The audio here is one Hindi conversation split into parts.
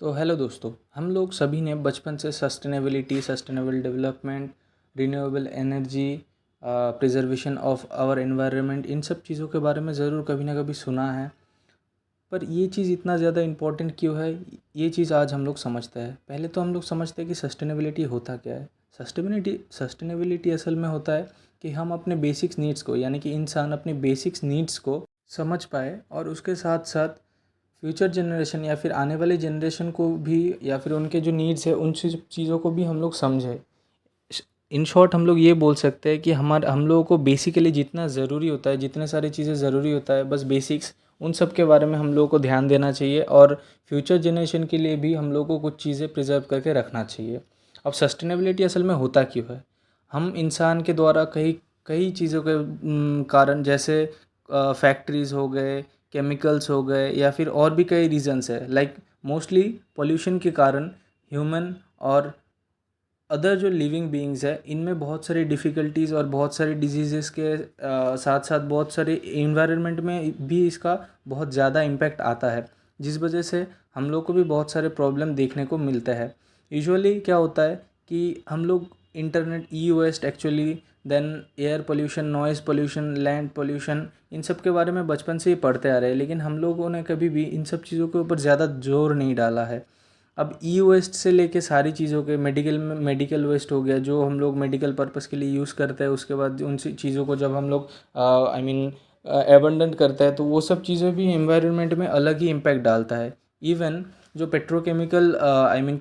तो हेलो दोस्तों, हम लोग सभी ने बचपन से sustainability, sustainable development, renewable energy, preservation of our environment, इन सब चीज़ों के बारे में ज़रूर कभी ना कभी सुना है। पर ये चीज़ इतना ज़्यादा इम्पोर्टेंट क्यों है, ये चीज़ आज हम लोग समझते हैं। पहले तो हम लोग समझते हैं कि सस्टेनेबिलिटी होता क्या है। सस्टेनेबिलिटी असल में होता है कि हम अपने बेसिक्स नीड्स को, यानी कि इंसान अपने बेसिक्स नीड्स को समझ पाए और उसके साथ साथ फ्यूचर जनरेशन या फिर आने वाले जनरेशन को भी, या फिर उनके जो नीड्स है उन चीज़ों को भी हम लोग समझें। इन शॉर्ट हम लोग ये बोल सकते हैं कि हम लोगों को बेसिकली जितना ज़रूरी होता है, जितने सारी चीज़ें ज़रूरी होता है, बस बेसिक्स उन सब के बारे में हम लोगों को ध्यान देना चाहिए और फ्यूचर जनरेशन के लिए भी हम लोगों को कुछ चीज़ें प्रिजर्व करके रखना चाहिए। अब सस्टेनेबिलिटी असल में होता क्यों है? हम इंसान के द्वारा कई कई चीज़ों के कारण, जैसे फैक्ट्रीज़ हो गए, केमिकल्स हो गए, या फिर और भी कई रीज़न्स है, लाइक मोस्टली पोल्यूशन के कारण ह्यूमन और अदर जो लिविंग बीइंग्स है, इनमें बहुत सारी डिफ़िकल्टीज़ और बहुत सारी डिजीज़ेस के साथ साथ बहुत सारे इन्वायरमेंट में भी इसका बहुत ज़्यादा इम्पैक्ट आता है, जिस वजह से हम लोग को भी बहुत सारे प्रॉब्लम देखने को मिलता है। यूजुअली क्या होता है कि हम लोग internet, e waste actually, then air pollution, noise pollution, land pollution, इन सब के बारे में बचपन से ही पढ़ते आ रहे हैं, लेकिन हम लोगों ने कभी भी इन सब चीज़ों के ऊपर ज़्यादा जोर नहीं डाला है। अब ई वेस्ट से लेके सारी चीज़ों के मेडिकल वेस्ट हो गया, जो हम लोग मेडिकल पर्पस के लिए यूज़ करते हैं, उसके बाद उन चीज़ों को जब हम लोग आई मीन एबंडन करते हैं, तो वो सब चीज़ें भी एनवायरनमेंट में अलग ही इम्पैक्ट डालता है। इवन जो पेट्रोकेमिकल आई मीन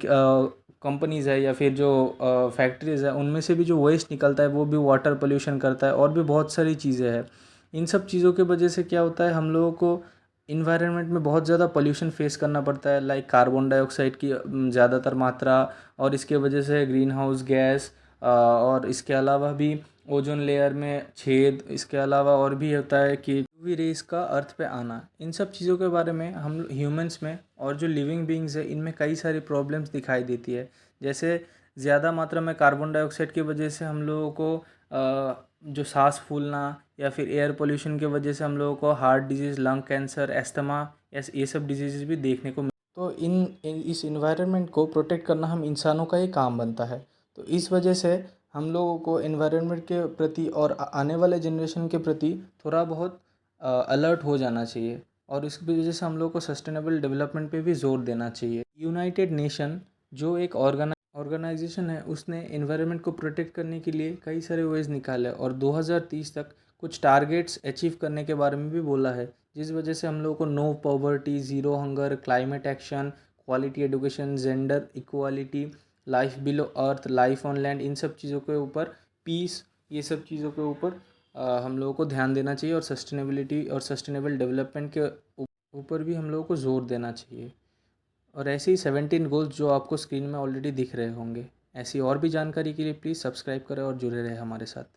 कंपनीज़ है, या फिर जो फैक्ट्रीज़ है, उनमें से भी जो वेस्ट निकलता है वो भी वाटर पोल्यूशन करता है, और भी बहुत सारी चीज़ें हैं। इन सब चीज़ों की वजह से क्या होता है, हम लोगों को इन्वायरमेंट में बहुत ज़्यादा पोल्यूशन फेस करना पड़ता है, लाइक कार्बन डाइऑक्साइड की ज़्यादातर मात्रा, और इसके वजह से ग्रीन हाउस गैस, और इसके अलावा भी ओजोन लेयर में छेद, इसके अलावा और भी होता है कि यूवी रेस का अर्थ पे आना। इन सब चीज़ों के बारे में हम ह्यूमंस में और जो लिविंग बीइंग्स है, इनमें कई सारी प्रॉब्लम्स दिखाई देती है। जैसे ज़्यादा मात्रा में कार्बन डाइऑक्साइड की वजह से हम लोगों को जो सांस फूलना, या फिर एयर पोल्यूशन की वजह से हम लोगों को heart disease, lung cancer, asthma, ये सब डिजीज़ भी देखने को तो इस इन्वायरमेंट को प्रोटेक्ट करना हम इंसानों का ही काम बनता है। तो इस वजह से हम लोगों को इन्वायरमेंट के प्रति और आने वाले जनरेशन के प्रति थोड़ा बहुत अलर्ट हो जाना चाहिए, और इसकी वजह से हम लोग को सस्टेनेबल डेवलपमेंट पे भी जोर देना चाहिए। यूनाइटेड नेशन जो एक ऑर्गेनाइजेशन है, उसने इन्वायरमेंट को प्रोटेक्ट करने के लिए कई सारे वेज निकाले और 2030 तक कुछ टारगेट्स अचीव करने के बारे में भी बोला है, जिस वजह से हम लोगों को no poverty, zero hunger, climate action, quality education, gender equality, life below earth, life on land, इन सब चीज़ों के ऊपर, पीस, ये सब चीज़ों के ऊपर हम लोगों को ध्यान देना चाहिए, और सस्टेनेबिलिटी और सस्टेनेबल डेवलपमेंट के ऊपर भी हम लोगों को ज़ोर देना चाहिए। और ऐसे ही 17 गोल्स जो आपको स्क्रीन में ऑलरेडी दिख रहे होंगे। ऐसी और भी जानकारी के लिए प्लीज़ सब्सक्राइब करें और जुड़े रहें हमारे साथ।